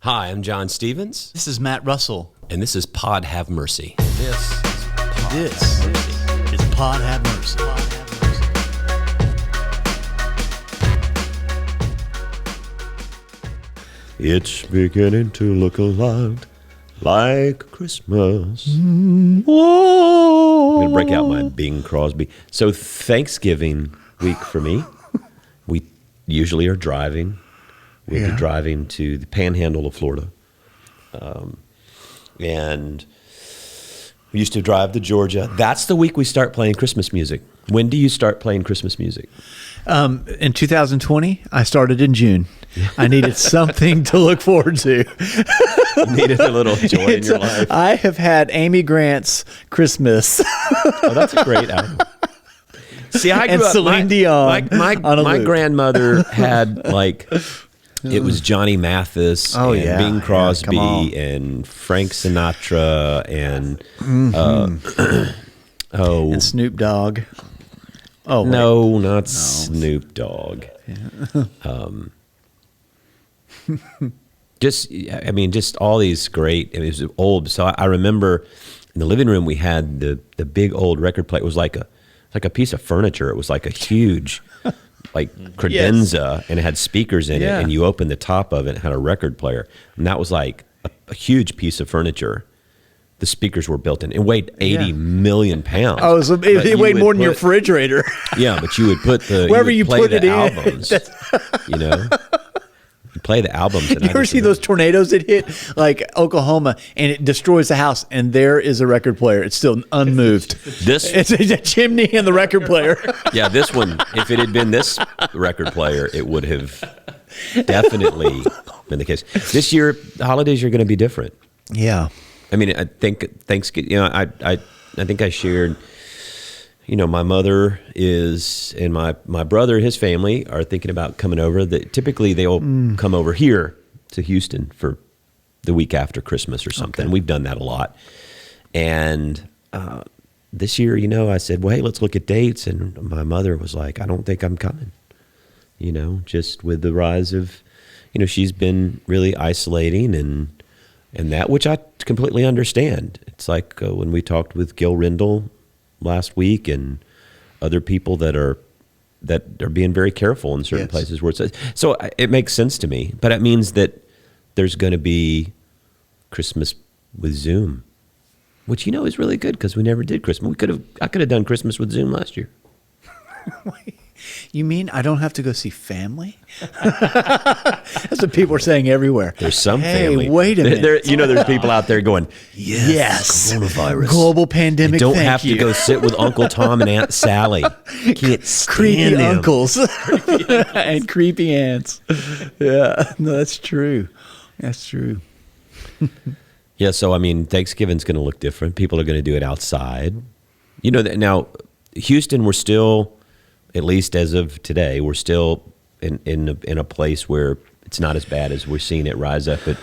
Hi, I'm John Stevens, This is Matt Russell. and this is Pod Have Mercy. This is Pod Have Mercy. It's beginning to look a lot like Christmas. I'm going to break out my Bing Crosby. So Thanksgiving week for me, we usually are driving. We'll be driving to the panhandle of Florida. And we used to drive to Georgia. That's the week we start playing Christmas music. When do you start playing Christmas music? In 2020, I started in June. I needed something to look forward to. You needed a little joy in your life. I have had Amy Grant's Christmas. Oh, that's a great album. See, I grew And up. Celine Dion on a My loop. grandmother had like it was Johnny Mathis Oh, and yeah. Bing Yeah, Crosby come on. and Frank Sinatra and And Snoop Dogg. Oh, wait. no, not Snoop Dogg. Just all these great. It was old. So I remember in the living room we had the big old record player. It was like a piece of furniture. It was like a huge, like credenza, and it had speakers in it. Yeah. And you opened the top of it, and it had a record player, and that was like a huge piece of furniture. The speakers were built in. It weighed 80 million pounds. Oh, so But it you weighed would more than your put- refrigerator. Yeah, but you would put the Wherever you you would play put the it in. albums. You know, you play the albums. And You ever see those tornadoes that hit like Oklahoma and it destroys the house and there is a record player? It's still unmoved. This, It's a chimney and the record player. yeah, this one. If it had been this record player, it would have definitely been the case. This year, the holidays are going to be different. Yeah. I mean, I think Thanksgiving. You know, I think I shared. You know, my mother is and my brother, his family are thinking about coming over. Typically, they'll come over here to Houston for the week after Christmas or something. Okay. We've done that a lot. And this year, you know, I said, well, hey, let's look at dates. And my mother was like, I don't think I'm coming. You know, just with the rise of, you know, she's been really isolating and that, which I completely understand. It's like when we talked with Gil Rendell last week and other people that are being very careful in certain places where it's so it makes sense to me. But it means that there's going to be Christmas with Zoom, which, you know, is really good because we never did Christmas. I could have done Christmas with Zoom last year. You mean I don't have to go see family? That's what people are saying everywhere. There's some hey, family. Wait a minute. You know, there's people out there going, Yes. coronavirus. Global pandemic. You don't thank have you. to go sit with Uncle Tom and Aunt Sally. Can't stand Creepy them. uncles and creepy aunts. Yeah, no, that's true. That's true. Yeah, so I mean, Thanksgiving's going to look different. People are going to do it outside. You know, now Houston, we're still, at least as of today, we're still in a place where it's not as bad as we're seeing it rise up at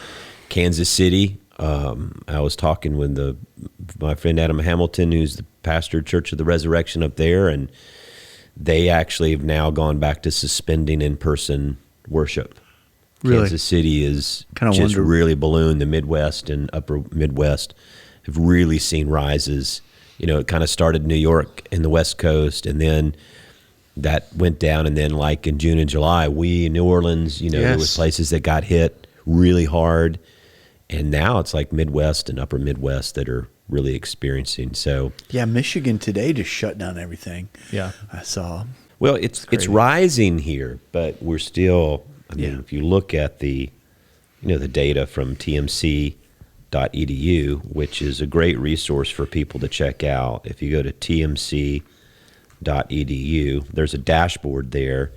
Kansas City. I was talking with my friend Adam Hamilton, who's the pastor of Church of the Resurrection up there, and they actually have now gone back to suspending in-person worship. Really? Kansas City is Kinda just wonder- really ballooned. The Midwest and upper Midwest have really seen rises. You know, it kind of started in New York and the West Coast, and then that went down. And then like in June and July, New Orleans, you know, there was places that got hit really hard. And now it's like Midwest and upper Midwest that are really experiencing. So, Yeah, Michigan today just shut down everything. Yeah. I saw. well, it's rising here, but we're still, I mean, if you look at the data from tmc.edu, which is a great resource for people to check out. If you go to tmc.edu, there's a dashboard there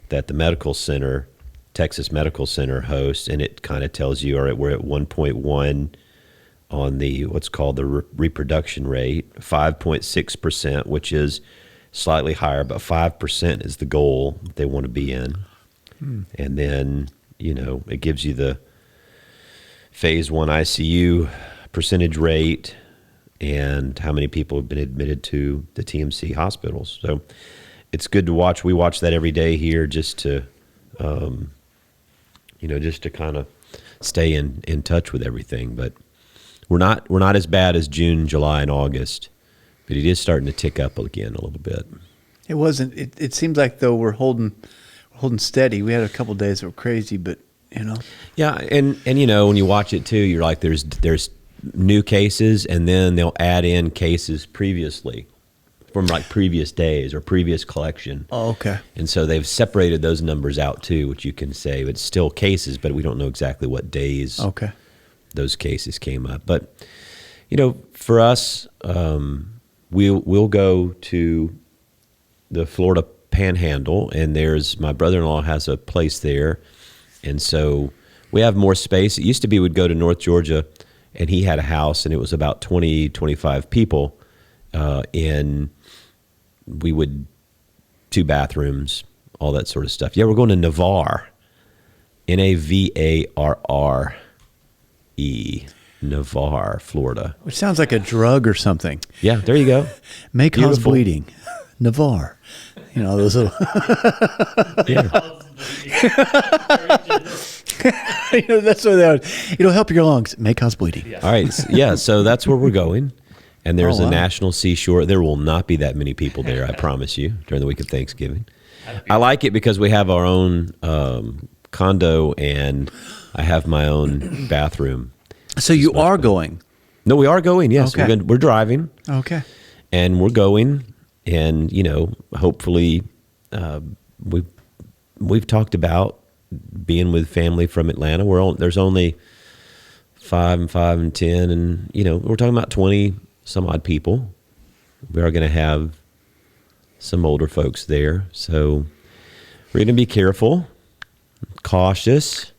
that the medical center, Texas Medical Center hosts, and it kind of tells you, all right, we're at 1.1 on the what's called the reproduction rate, 5.6%, which is slightly higher, but 5% is the goal they want to be in. And then, you know, it gives you the phase 1 ICU percentage rate and how many people have been admitted to the TMC hospitals. So it's good to watch. We watch that every day here just to, just to kind of stay in touch with everything. But we're not as bad as June, July, and August, but it is starting to tick up again a little bit. It wasn't. It seems like though we're holding steady. We had a couple days that were crazy, but Yeah, and when you watch it too, you're like there's new cases, and then they'll add in cases previously from like previous days or previous collection. Oh, okay. And so they've separated those numbers out too, which you can say it's still cases, but we don't know exactly what days those cases came up. But for us, we'll go to the Florida Panhandle, and my brother-in-law has a place there, and so we have more space. It used to be we'd go to North Georgia, and he had a house, and it was about 20, 25 people, and we would 2 bathrooms, all that sort of stuff. Yeah, we're going to Navarre, Navarre, Navarre, Florida. Which sounds like a drug or something. Yeah, there you go. May cause bleeding. Navarre. Those little. Yeah. That's what they are. It'll help your lungs. May cause bleeding. All right. Yeah. So that's where we're going. And there's a national seashore. There will not be that many people there, I promise you, during the week of Thanksgiving. I like it because we have our own condo, and I have my own bathroom. So you are going? No, we are going. Yes, okay. We're driving. Okay. And we're going, and hopefully, we've talked about being with family from Atlanta. There's only 5 and 5 and 10, and we're talking about 20 some odd people. We are going to have some older folks there, so we're going to be careful, cautious.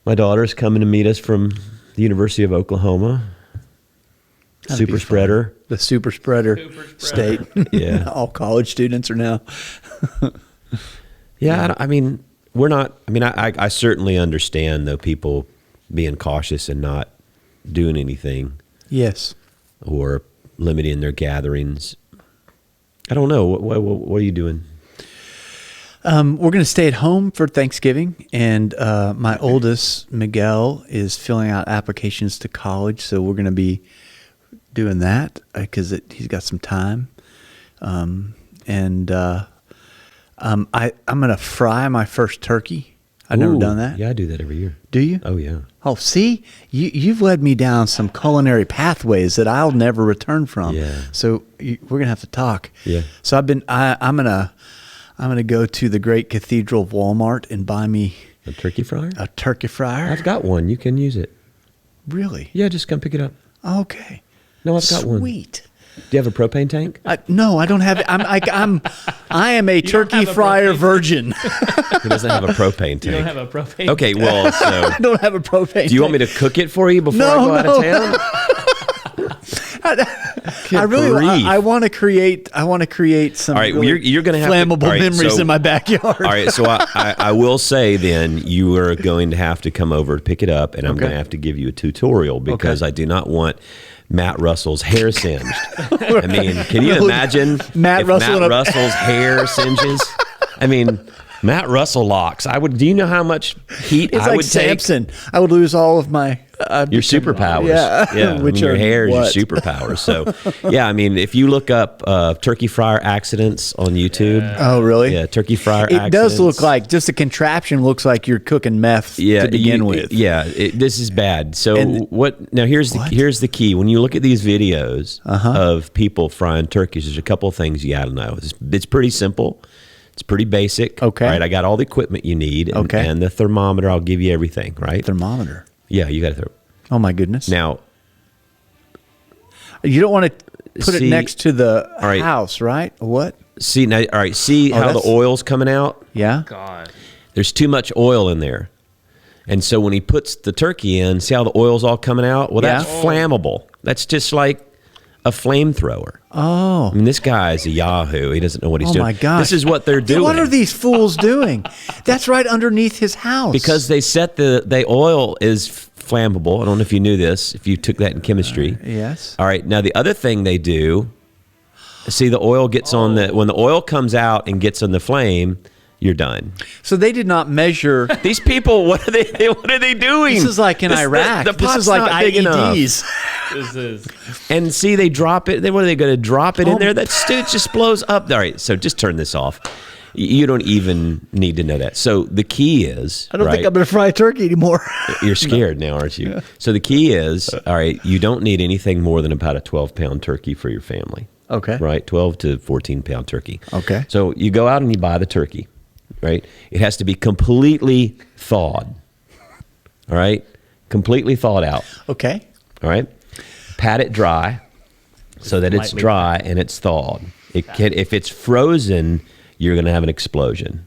My daughter's coming to meet us from the University of Oklahoma. Super spreader. The super spreader state. Yeah. All college students are now. Yeah, I mean, I certainly understand, though, people being cautious and not doing anything. Yes. Or limiting their gatherings. I don't know. What are you doing? We're going to stay at home for Thanksgiving, and my oldest, Miguel, is filling out applications to college, so we're going to be doing that because he's got some time. I'm going to fry my first turkey. I've never done that. Yeah, I do that every year. Do you? Oh, yeah. Oh, see? You've led me down some culinary pathways that I'll never return from. Yeah. So we're going to have to talk. Yeah. So I'm going to go to the great cathedral of Walmart and buy me a turkey fryer? A turkey fryer? I've got one. You can use it. Really? Yeah, just come pick it up. Okay. No, I've got one. Sweet. Do you have a propane tank? No, I don't have it. I am a turkey fryer virgin. He doesn't have a propane tank. You don't have a propane Okay, tank. well, so I don't have a propane. Do you want me to cook it for you before I go out of town? I want to create some all right, really you're going to have flammable all right, memories so, in my backyard. All right, so I will say then you are going to have to come over to pick it up, and I'm going to have to give you a tutorial because I do not want Matt Russell's hair singed. I mean, can you imagine Matt Russell's hair singes? I mean, Matt Russell locks. Do you know how much heat It's I like would take? Samson. I would lose all of my Your superpowers. Yeah. Which your hair is your superpowers. So, yeah, I mean, if you look up turkey fryer accidents on YouTube. Oh, really? Yeah, turkey fryer accidents. It does look like, just the contraption looks like you're cooking meth to begin with. Yeah, this is bad. So here's the key. When you look at these videos of people frying turkeys, there's a couple of things you got to know. It's pretty simple. It's pretty basic. Okay. Right, I got all the equipment you need. And the thermometer, I'll give you everything, right? Thermometer. Yeah, you got to. Oh my goodness! Now, you don't want to put it next to the house, right? What? See now, all right. See how the oil's coming out? Yeah. God, there's too much oil in there, and so when he puts the turkey in, see how the oil's all coming out? Well, that's flammable. That's just like a flamethrower. Oh, I mean, this guy is a yahoo. He doesn't know what he's doing. Oh my gosh! This is what they're doing. What are these fools doing? That's right underneath his house. Because they set the oil is flammable. I don't know if you knew this, if you took that in chemistry. Yes. All right. Now, the other thing they do, see the oil gets on when the oil comes out and gets on the flame, you're done. So they did not measure. These people, what are they doing? This is like in Iraq. The this pot's is like not big enough. IEDs. This is And see, they drop it. Then what are they going to drop it in there? It just blows up. All right, so just turn this off. You don't even need to know that. So the key is, I don't think I'm going to fry a turkey anymore. You're scared now, aren't you? So the key is, all right, you don't need anything more than about a 12-pound turkey for your family. Okay. Right, 12 to 14-pound turkey. Okay. So you go out and you buy the turkey. Right? It has to be completely thawed. All right? Completely thawed out. Okay. All right? Pat it dry so that it's dry and it's thawed. If it's frozen, you're going to have an explosion.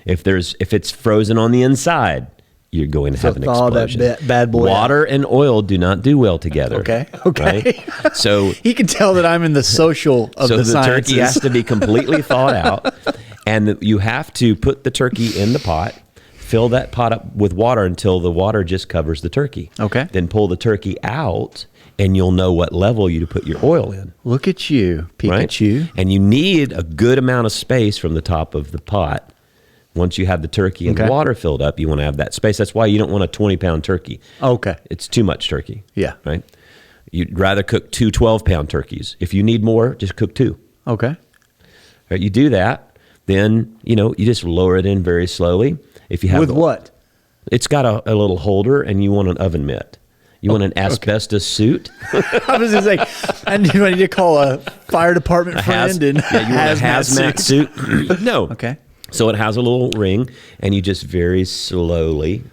If it's frozen on the inside, you're going to have an explosion. That bad boy. Water and oil do not do well together. Okay. Right? So he can tell that I'm in the social of the sciences. Turkey has to be completely thawed out. And you have to put the turkey in the pot, fill that pot up with water until the water just covers the turkey. Okay. Then pull the turkey out, and you'll know what level you to put your oil in. Look at you, Pikachu. Right? And you need a good amount of space from the top of the pot. Once you have the turkey and the water filled up, you want to have that space. That's why you don't want a 20-pound turkey. Okay. It's too much turkey. Yeah. Right? You'd rather cook 2 12-pound turkeys. If you need more, just cook 2. Okay. Right? You do that. Then, you just lower it in very slowly. If you have With what? It's got a little holder, and you want an oven mitt. You want an asbestos suit. I was going to say, I need to call a fire department friend and you want a hazmat suit. No. Okay. So it has a little ring, and you just very slowly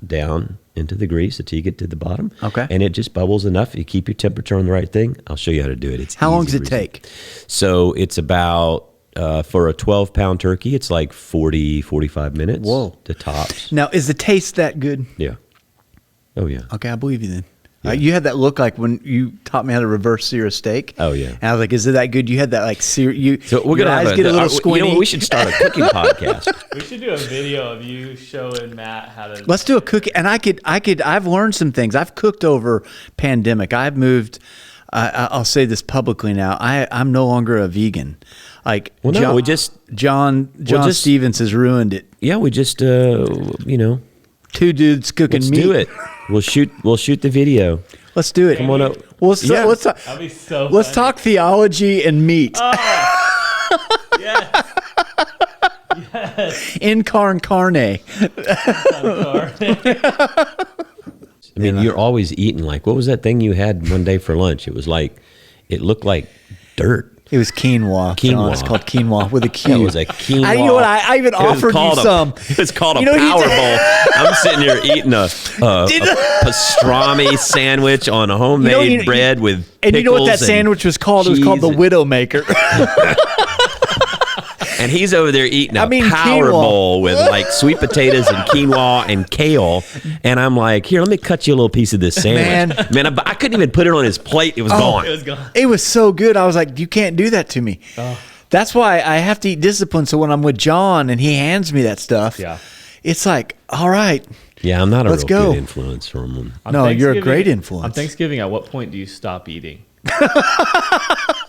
down into the grease until you get to the bottom. Okay. And it just bubbles enough. You keep your temperature on the right thing. I'll show you how to do it. It's How long easy does it breezy. take? So it's about, for a 12-pound turkey, it's like 40, 45 minutes. Whoa. To tops. Now, is the taste that good? Yeah. Oh, yeah. Okay, I believe you then. Yeah. You had that look like when you taught me how to reverse sear a steak. Oh, yeah. And I was like, is it that good? You had that like sear. So we're your gonna eyes have get a little squinty. We should start a cooking podcast. we should do a video of you showing Matt how to. Let's do a cookie. And I've learned some things. I've cooked over pandemic. I've moved. I'll say this publicly now. I'm no longer a vegan. Like Well, no, John Stevens has ruined it. Yeah, we just, 2 dudes cooking let's meat. do it. We'll shoot the video. Let's do it. Come on up. Well, Yeah. let's That'd be so. let's funny. talk theology and meat. Yes. Yes. In carne. I mean, you're always eating like, what was that thing you had one day for lunch? It looked like dirt. It was quinoa. John. It's called quinoa with a Q. It was a quinoa. You know what? I even offered you some. It was called a You know, he power did- bowl. I'm sitting here eating a pastrami sandwich on homemade bread with pickles. And you know what that sandwich was called? It was called the cheese. Widowmaker. And he's over there eating a power quinoa. bowl with like sweet potatoes and quinoa and kale. And I'm like, here, let me cut you a little piece of this sandwich. Man, I couldn't even put it on his plate. It was gone. It was gone. It was so good. I was like, you can't do that to me. That's why I have to eat discipline. So when I'm with John and he hands me that stuff, it's like, all right. Yeah, I'm not a Let's real go. good influence for him. On No, you're a Thanksgiving- great influence. On Thanksgiving, at what point do you stop eating?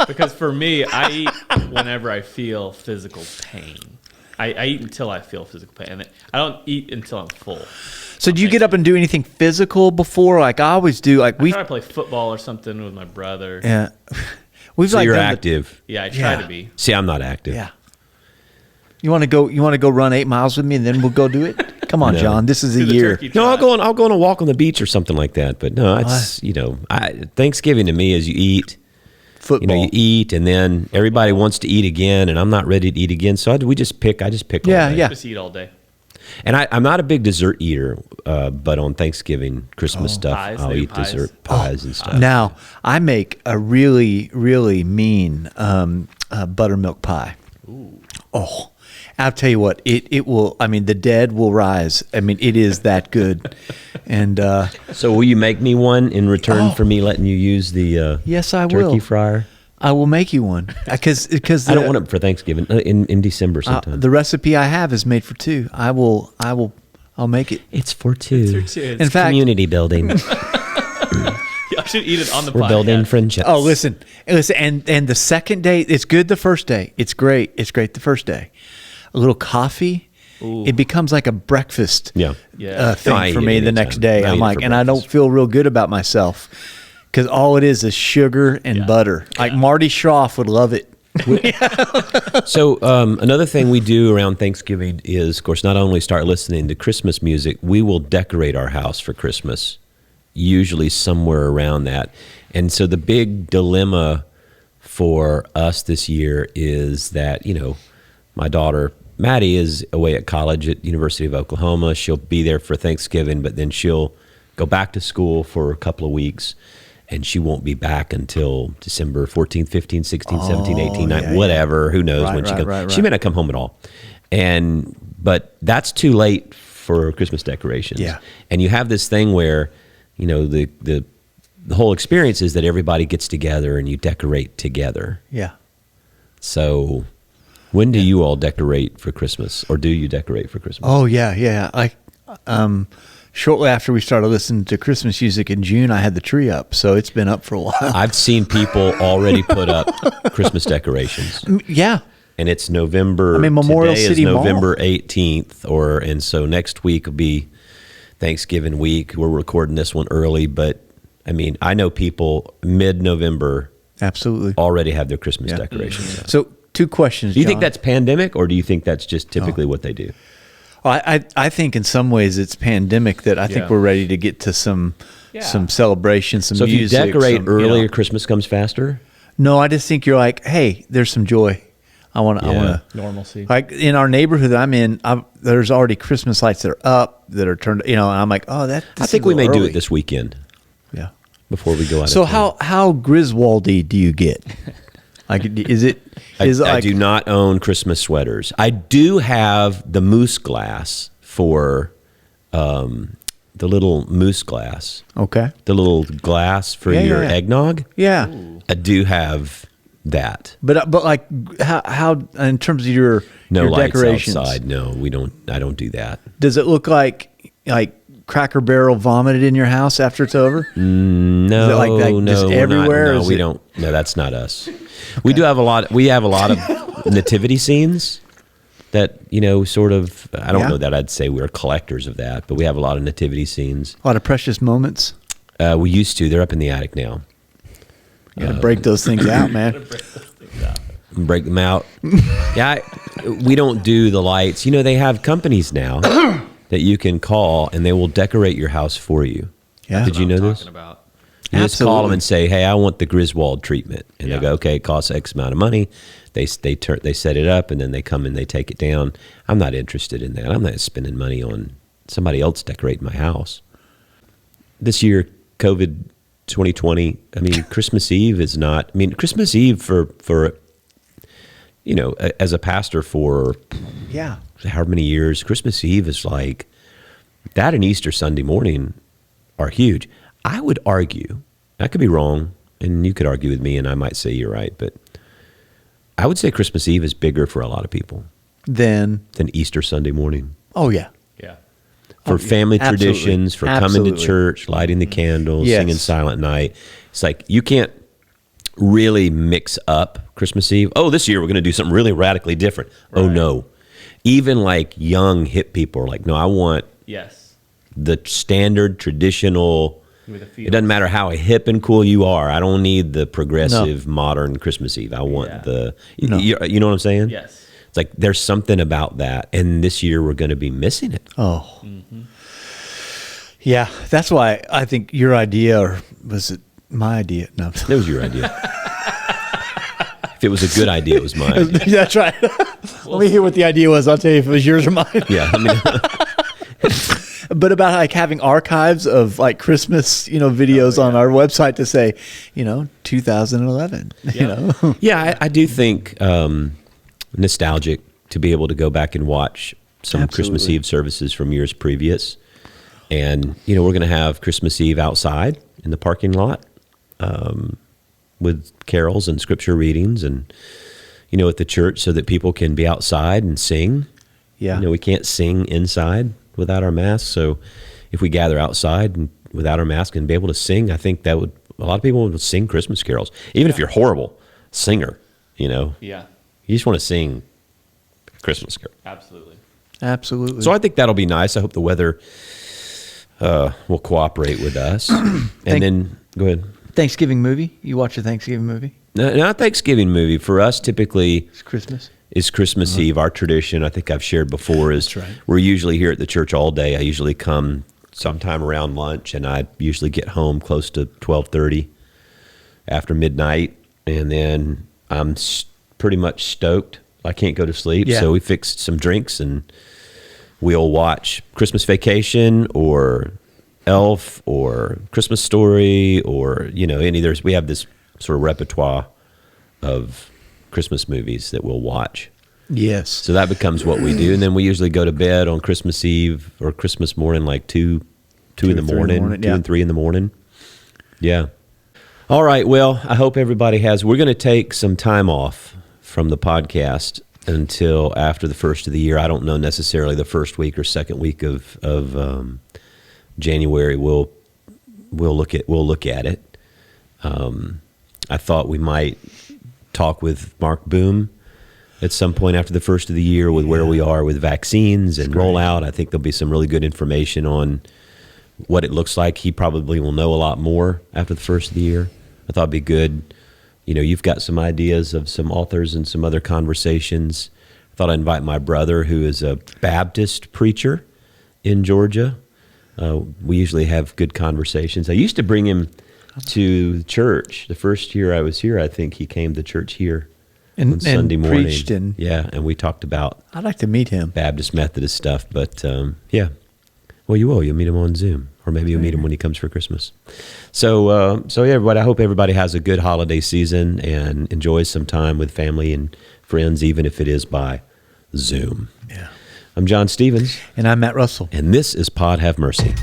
Because for me, I eat whenever I feel physical pain. I eat until I feel physical pain. And I don't eat until I'm full. So do you get up and do anything physical before? Like I always do. Like I try to play football or something with my brother. yeah, we've So like you're done the- active. Yeah, I try Yeah. to be. See, I'm not active. Yeah. You want to go? You want to go run 8 miles with me, and then we'll go do it. Come on, No. John. This is a Do the year. turkey No, trot. I'll go on a walk on the beach or something like that. But no, it's Thanksgiving to me is you eat. Football. You eat, and then everybody wants to eat again, and I'm not ready to eat again. So I just pick. all Yeah, day. yeah. Just eat all day. And I'm not a big dessert eater, but on Thanksgiving, Christmas stuff, Pies, I'll they do eat pies. dessert pies and stuff. Now I make a really, really mean buttermilk pie. Oh, I'll tell you what. It will. I mean, the dead will rise. I mean, it is that good. And So will you make me one in return for me letting you use the yes, I turkey will. fryer? I will make you one because I don't want it for Thanksgiving. In December sometime. the receipt I have is made for 2. I'll make it. It's for 2. In fact, Community building. I should eat it on the We're podcast. building friendships. oh, listen, and the second day, it's good. The first day, it's great. It's great the first day. a little coffee, Ooh. it becomes like a breakfast Yeah. Yeah. thing No, I for eat me it the anytime. next day. I eat I'm it like, for and I don't breakfast. feel real good about myself because all it is sugar and Yeah. butter. Like Yeah. Marty Schroff would love it. So another thing we do around Thanksgiving is, of course, not only start listening to Christmas music, we will decorate our house for Christmas, usually somewhere around that. And so the big dilemma for us this year is that, my daughter Maddie is away at college at University of Oklahoma. She'll be there for Thanksgiving, but then she'll go back to school for a couple of weeks. And she won't be back until December 14th, 15th, 16th, 17th, 18th, yeah, whatever. Who knows when she comes. right. She may not come home at all. But that's too late for Christmas decorations. Yeah. And you have this thing where, the whole experience is that everybody gets together and you decorate together. Yeah. So when do you all decorate for Christmas, or do you decorate for Christmas? Oh yeah. Shortly after we started listening to Christmas music in June, I had the tree up, so it's been up for a while. I've seen people already put up Christmas decorations. Yeah. And it's November. Memorial today City is Mall. November 18th, and so next week will be Thanksgiving week. We're recording this one early, but I know people mid-November Absolutely. already have their Christmas Yeah. decorations up. So 2 questions. Do you think John. that's pandemic, or do you think that's just typically what they do? I think in some ways it's pandemic that I think Yeah. we're ready to get to some celebration, some So if music. you decorate some, earlier, Christmas comes faster? No, I just think you're like, hey, there's some joy. I want to. Normalcy. Like in our neighborhood that I'm in, there's already Christmas lights that are up that are turned. And I'm like, oh, that. I think we may do it this weekend Yeah. before we go out. So of town. how Griswoldy do you get? Like, I do not own Christmas sweaters. I do have the moose glass for the little moose glass, Okay. the little glass for Yeah, your yeah. eggnog. Yeah. I do have that. But like how in terms of your Lights decorations, outside. No, we don't. I don't do that. does it look like Cracker Barrel vomited in your house after it's over? No, Is it like that no, just we're not- everywhere? No, Is we it- don't. No, that's not us. We do have a lot. We have a lot of nativity scenes that sort of. I don't Yeah. know that I'd say we're collectors of that, but we have a lot of nativity scenes. A lot of precious moments. We used to. They're up in the attic now. You gotta break those things out, man. Break them out. We don't do the lights. They have companies now that you can call and they will decorate your house for you. Yeah. Did you know this? Talking about. You just call them Absolutely. and say, "Hey, I want the Griswold treatment," and Yeah. they go, "Okay, it costs X amount of money." They set it up, and then they come and they take it down. I'm not interested in that. I'm not spending money on somebody else decorating my house. This year, COVID 2020. Christmas Eve is not. Christmas Eve for as a pastor for Yeah. however many years, Christmas Eve is like that, and Easter Sunday morning are huge. I would argue, I could be wrong, and you could argue with me, and I might say you're right, but I would say Christmas Eve is bigger for a lot of people Then than Easter Sunday morning. yeah. Yeah. For family Absolutely. traditions, for coming to Absolutely. church, lighting the candles, Yes. singing Silent Night. It's like you can't really mix up Christmas Eve. Oh, this year we're going to do something really radically different. Oh, Right. no. Even like young hip people are like, no, I want Yes. the standard traditional. With a feel. It doesn't matter how hip and cool you are. I don't need the progressive modern Christmas Eve. I want Yeah. No. you know what I'm saying? Yes. It's like there's something about that, and this year we're going to be missing it. Oh. Yeah. That's why I think your idea, or was it my idea? No. That was your idea. If it was a good idea, it was my idea. That's right. Let me hear what the idea was. I'll tell you if it was yours or mine. Yeah, But about like having archives of like Christmas, videos on our website to say, 2011. Yeah. yeah. I do think nostalgic to be able to go back and watch some Christmas Absolutely. Eve services from years previous, and we're going to have Christmas Eve outside in the parking lot with carols and scripture readings, and at the church so that people can be outside and sing. Yeah. We can't sing inside without our masks. So if we gather outside and without our mask and be able to sing, I think that would, a lot of people would sing Christmas carols. Even if you're a horrible singer, Yeah. you just want to sing Christmas Carol. Absolutely. Absolutely. So I think that'll be nice. I hope the weather will cooperate with us. And then, go ahead. Thanksgiving movie. You watch a Thanksgiving movie? No, not Thanksgiving movie. For us, typically, It's Christmas. is Christmas Eve. Our tradition, I think I've shared before, is That's right. we're usually here at the church all day. I usually come sometime around lunch, and I usually get home close to 12:30 after midnight, and then I'm pretty much stoked. I can't go to sleep, Yeah. so we fixed some drinks, and we'll watch Christmas Vacation or Elf or Christmas Story or we have this sort of repertoire of Christmas movies that we'll watch. Yes. So that becomes what we do, and then we usually go to bed on Christmas Eve or Christmas morning, like two in the morning, 2 yeah. and 3 in the morning. Yeah. All right. Well, I hope everybody has. We're going to take some time off from the podcast until after the first of the year. I don't know necessarily the first week or second week of January. We'll look at it. I thought we might talk with Mark Boom at some point after the first of the year with where we are with vaccines and rollout. I think there'll be some really good information on what it looks like. He probably will know a lot more after the first of the year. I thought it'd be good. You've got some ideas of some authors and some other conversations. I thought I'd invite my brother, who is a Baptist preacher in Georgia. We usually have good conversations. I used to bring him to church. The first year I was here, I think he came to church here on Sunday morning. Preached and we talked about I'd like to meet him. Baptist Methodist stuff. But well, you will. You'll meet him on Zoom, or maybe you'll meet him when he comes for Christmas. So everybody. I hope everybody has a good holiday season and enjoys some time with family and friends, even if it is by Zoom. Yeah. I'm John Stevens, And I'm Matt Russell. and this is Pod Have Mercy.